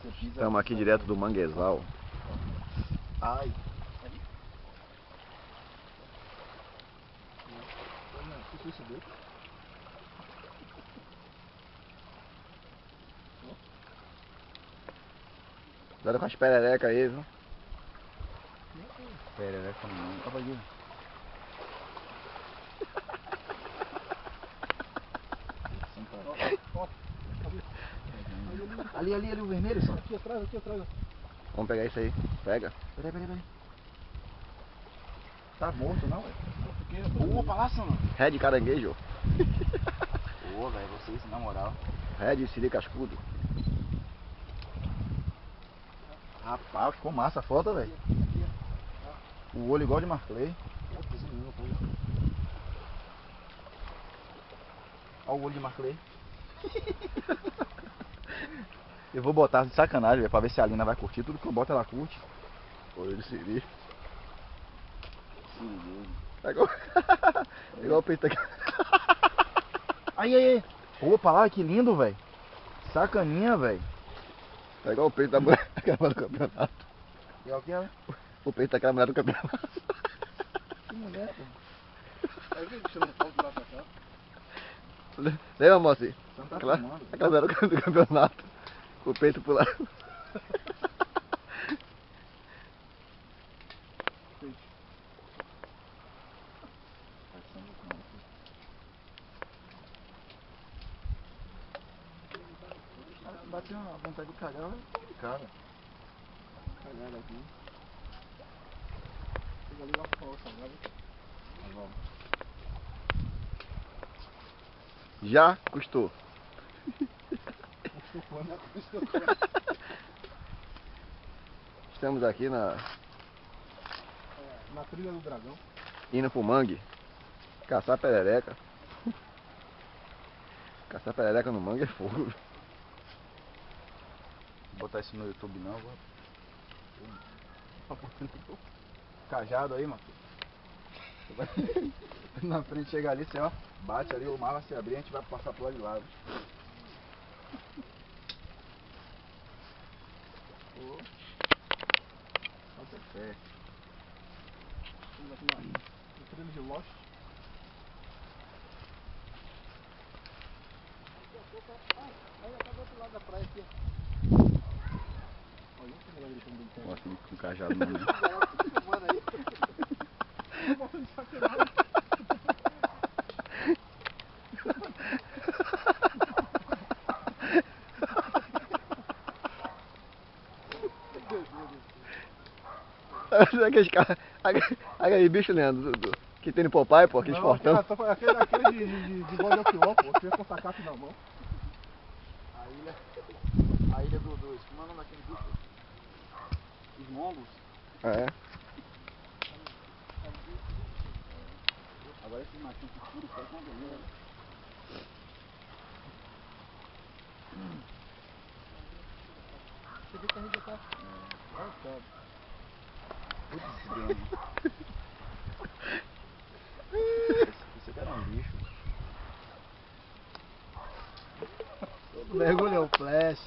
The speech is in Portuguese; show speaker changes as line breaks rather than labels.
Estamos aqui direto do manguezal.
Ai.
Cuidado com as pererecas aí, viu?
Perereca não. Olha aqui. Ali, o vermelho só.
Aqui atrás.
Vamos pegar isso aí. Pega.
Peraí. Tá morto não, velho? Opa, lá, Sandro.
Red caranguejo.
Pô, velho, vocês, na moral.
Red siri cascudo.
Rapaz, ficou massa a foto, velho. O olho igual de Marclay. Olha o olho de Marclay. Eu vou botar de sacanagem, velho, pra ver se a Alina vai curtir. Tudo que eu boto ela curte.
Olho de siri.
Siri.
Pegou. Igual o peito aqui.
Aí. Opa, lá, que lindo, velho. Sacaninha, velho.
Tá igual o peito da mulher do campeonato.
Igual que é?
O peito daquela mulher do campeonato.
Que mulher, pô.
Aí vem tirando foto lá pra cá.
Lembra, moça?
Você não tá
Aquela
filmando.
mulher do campeonato. O peito pro lado.
Bateu uma vontade de cagar, vai cara.
Cagada aqui. Chega ali uma falsa agora.
Tá bom.
Já custou. Estamos aqui
Na trilha do dragão.
indo pro mangue. Caçar perereca. Caçar perereca no mangue é fogo.
Vou botar isso no YouTube não, vou. Cajado aí, mano. Na frente chega ali, você ó, bate ali, o mar vai se abrir, a gente vai passar pro lado de lá. Bota fé.
Estamos aqui na trilha de Lost. Aí já tá do outro lado da praia aqui. Olha que legal ele também tem.
Nossa, com cajado não. Né?
Mano aí.
Aqueles caras. Aquele bicho, Leandro, que tem no Popeye, pô, aqueles fortão.
Aquele de bode opió, pô. Tinha com o sacato na mão.
A ilha dos. Como é o nome daquele bicho? Os mongos.
É.
Agora esses machinhos que tudo faz uma beleza.
Você vê que a gente já tá. Olha só.
Putz, grande. Esse cara é um bicho.
Mergulhou o flash.